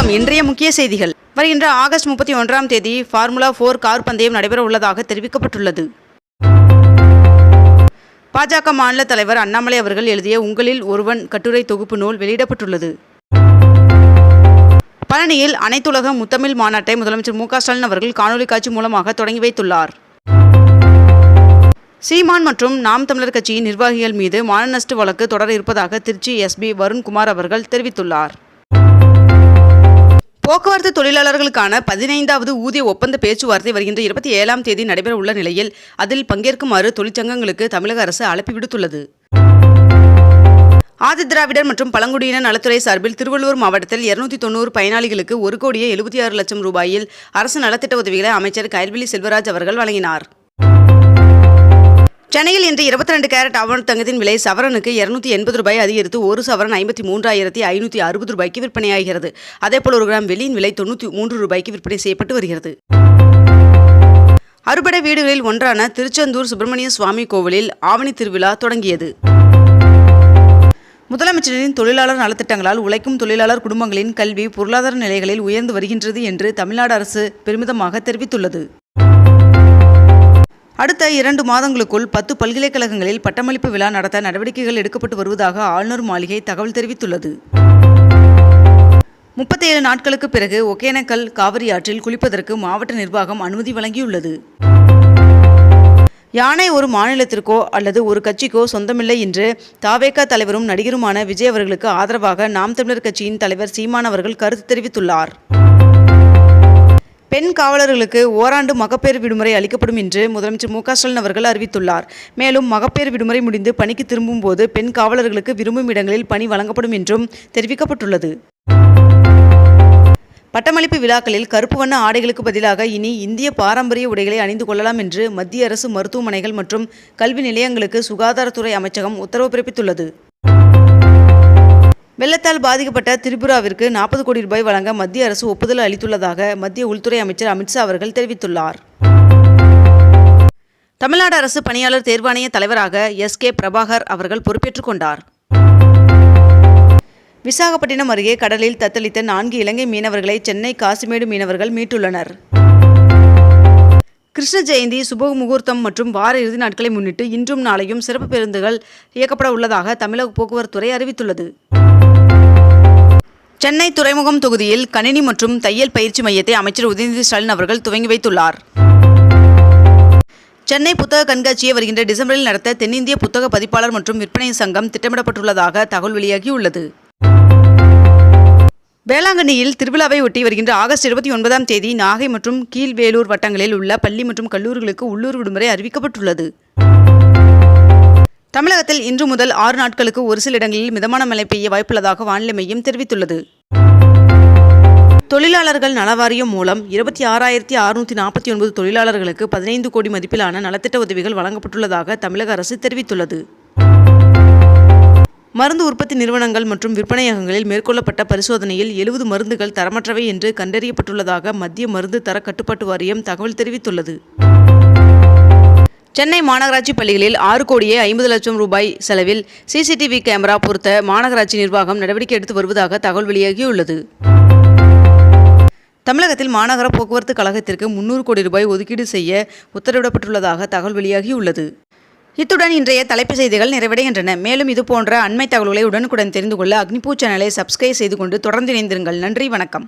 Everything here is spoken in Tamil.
வணக்கம். இன்றைய முக்கிய செய்திகள். வருகின்ற ஆகஸ்ட் 31ஆம் தேதி ஃபார்முலா 4 கார் பந்தயம் நடைபெற உள்ளதாக தெரிவிக்கப்பட்டுள்ளது. பாஜக மாநில தலைவர் அண்ணாமலை அவர்கள் எழுதிய உங்களில் ஒருவன் கட்டுரை தொகுப்பு நூல் வெளியிடப்பட்டுள்ளது. பழனியில் அனைத்துலக முத்தமிழ் மாநாட்டை முதலமைச்சர் மு.க. ஸ்டாலின் அவர்கள் காணொலி காட்சி மூலமாக தொடங்கி வைத்துள்ளார். சீமான் மற்றும் நாம் தமிழர் கட்சியின் நிர்வாகிகள் மீது மான நஷ்ட வழக்கு தொடர இருப்பதாக திருச்சி எஸ்பி வருண்குமார் அவர்கள் தெரிவித்துள்ளார். போக்குவரத்து தொழிலாளர்களுக்கான 15வது ஊதிய ஒப்பந்த பேச்சுவார்த்தை வருகின்ற 27ஆம் தேதி நடைபெற உள்ள நிலையில் அதில் பங்கேற்குமாறு தொழிற்சங்கங்களுக்கு தமிழக அரசு அழைப்பு விடுத்துள்ளது. ஆதிதிராவிடர் மற்றும் பழங்குடியினர் நலத்துறை சார்பில் திருவள்ளூர் மாவட்டத்தில் 290 பயனாளிகளுக்கு 1,76,00,000 ரூபாயில் அரசு நலத்திட்ட உதவிகளை அமைச்சர் கயல்விழி செல்வராஜ் அவர்கள் வழங்கினார். சென்னையில் இன்று 22 கேரட் ஆபரண தங்கத்தின் விலை சவரனுக்கு 280 ரூபாய் அதிகரித்து ஒரு சவரன் 53,560 ரூபாய்க்கு விற்பனையாகிறது. அதேபோல் 1 கிராம் வெள்ளியின் விலை 93 ரூபாய்க்கு விற்பனை செய்யப்பட்டு வருகிறது. அறுபடை வீடுகளில் ஒன்றான திருச்செந்தூர் சுப்பிரமணிய சுவாமி கோவிலில் ஆவணி திருவிழா தொடங்கியது. முதலமைச்சரின் தொழிலாளர் நலத்திட்டங்களால் உழைக்கும் தொழிலாளர் குடும்பங்களின் கல்வி பொருளாதார நிலைகளில் உயர்ந்து வருகின்றது என்று தமிழ்நாடு அரசு பெருமிதமாக தெரிவித்துள்ளது. அடுத்த 2 மாதங்களுக்குள் 10 பல்கலைக்கழகங்களில் பட்டமளிப்பு விழா நடத்த நடவடிக்கைகள் எடுக்கப்பட்டு வருவதாக ஆளுநர் மாளிகை தகவல் தெரிவித்துள்ளது. 37 நாட்களுக்கு பிறகு ஒகேனக்கல் காவிரி ஆற்றில் குளிப்பதற்கு மாவட்ட நிர்வாகம் அனுமதி வழங்கியுள்ளது. யானை ஒரு மாநிலத்திற்கோ அல்லது ஒரு கட்சிக்கோ சொந்தமில்லை என்று தவேக தலைவரும் நடிகருமான விஜய் அவர்களுக்கு ஆதரவாக நாம் தமிழர் கட்சியின் தலைவர் சீமான் அவர்கள் கருத்து தெரிவித்துள்ளார். பெண் காவலர்களுக்கு ஓராண்டு மகப்பேறு விடுமுறை அளிக்கப்படும் என்று முதலமைச்சர் மு.க. ஸ்டாலின் அவர்கள் அறிவித்துள்ளார். மேலும் மகப்பேறு விடுமுறை முடிந்து பணிக்கு திரும்பும் போது பெண் காவலர்களுக்கு விரும்பும் இடங்களில் பணி வழங்கப்படும் என்றும் தெரிவிக்கப்பட்டுள்ளது. பட்டமளிப்பு விழாக்களில் கருப்பு வண்ண ஆடைகளுக்கு பதிலாக இனி இந்திய பாரம்பரிய உடைகளை அணிந்து கொள்ளலாம் என்று மத்திய அரசு மருத்துவமனைகள் மற்றும் கல்வி நிலையங்களுக்கு சுகாதாரத்துறை அமைச்சகம் உத்தரவு பிறப்பித்துள்ளது. வெள்ளத்தால் பாதிக்கப்பட்ட திரிபுராவிற்கு 40 கோடி ரூபாய் வழங்க மத்திய அரசு ஒப்புதல் அளித்துள்ளதாக மத்திய உள்துறை அமைச்சர் அமித்ஷா அவர்கள் தெரிவித்துள்ளார். தமிழ்நாடு அரசு பணியாளர் தேர்வாணைய தலைவராக எஸ்.கே. பிரபாகர் அவர்கள் பொறுப்பேற்றுக் கொண்டார். விசாகப்பட்டினம் அருகே கடலில் தத்தளித்த 4 இலங்கை மீனவர்களை சென்னை காசிமேடு மீனவர்கள் மீட்டுள்ளனர். கிருஷ்ண ஜெயந்தி, சுப முகூர்த்தம் மற்றும் வார இறுதி நாட்களை முன்னிட்டு இன்றும் நாளையும் சிறப்பு பேருந்துகள் இயக்கப்பட உள்ளதாக தமிழக போக்குவரத்துறை அறிவித்துள்ளது. சென்னை துறைமுகம் தொகுதியில் கணினி மற்றும் தையல் பயிற்சி மையத்தை அமைச்சர் உதயநிதி ஸ்டாலின் அவர்கள் துவங்கி வைத்துள்ளார். சென்னை புத்தக கண்காட்சியை வருகின்ற டிசம்பரில் நடத்த தென்னிந்திய புத்தக பதிப்பாளர் மற்றும் விற்பனை சங்கம் திட்டமிடப்பட்டுள்ளதாக தகவல் வெளியாகியுள்ளது. வேளாங்கண்ணியில் திருவிழாவை ஒட்டி வருகின்ற ஆகஸ்ட் 29ஆம் தேதி நாகை மற்றும் கீழ்வேலூர் வட்டங்களில் உள்ள பள்ளி மற்றும் கல்லூரிகளுக்கு உள்ளூர் விடுமுறை அறிவிக்கப்பட்டுள்ளது. தமிழகத்தில் இன்று முதல் 6 நாட்களுக்கு ஒரு சில இடங்களில் மிதமான மழை பெய்ய வாய்ப்புள்ளதாக வானிலை மையம் தெரிவித்துள்ளது. தொழிலாளர்கள் நலவாரியம் மூலம் 26,649 தொழிலாளர்களுக்கு 15 கோடி மதிப்பிலான நலத்திட்ட உதவிகள் வழங்கப்பட்டுள்ளதாக தமிழக அரசு தெரிவித்துள்ளது. மருந்து உற்பத்தி நிறுவனங்கள் மற்றும் விற்பனையகங்களில் மேற்கொள்ளப்பட்ட பரிசோதனையில் 70 மருந்துகள் தரமற்றவை என்று கண்டறியப்பட்டுள்ளதாக மத்திய மருந்து தர கட்டுப்பாட்டு வாரியம் தகவல் தெரிவித்துள்ளது. சென்னை மாநகராட்சி பள்ளிகளில் 6,50,00,000 ரூபாய் செலவில் சிசிடிவி கேமரா பொருத்த மாநகராட்சி நிர்வாகம் நடவடிக்கை எடுத்து வருவதாக தகவல் வெளியாகியுள்ளது. தமிழகத்தில் மாநகர போக்குவரத்து கழகத்திற்கு 300 கோடி ரூபாய் ஒதுக்கீடு செய்ய உத்தரவிடப்பட்டுள்ளதாக தகவல் வெளியாகியுள்ளது. இத்துடன் இன்றைய தலைப்புச் செய்திகள் நிறைவடைகின்றன. மேலும் இதுபோன்ற அண்மை தகவல்களை உடனுக்குடன் தெரிந்து கொள்ள அக்னிபூ சேனலை சப்ஸ்கிரைப் செய்து கொண்டு தொடர்ந்து இணைந்திருங்கள். நன்றி, வணக்கம்.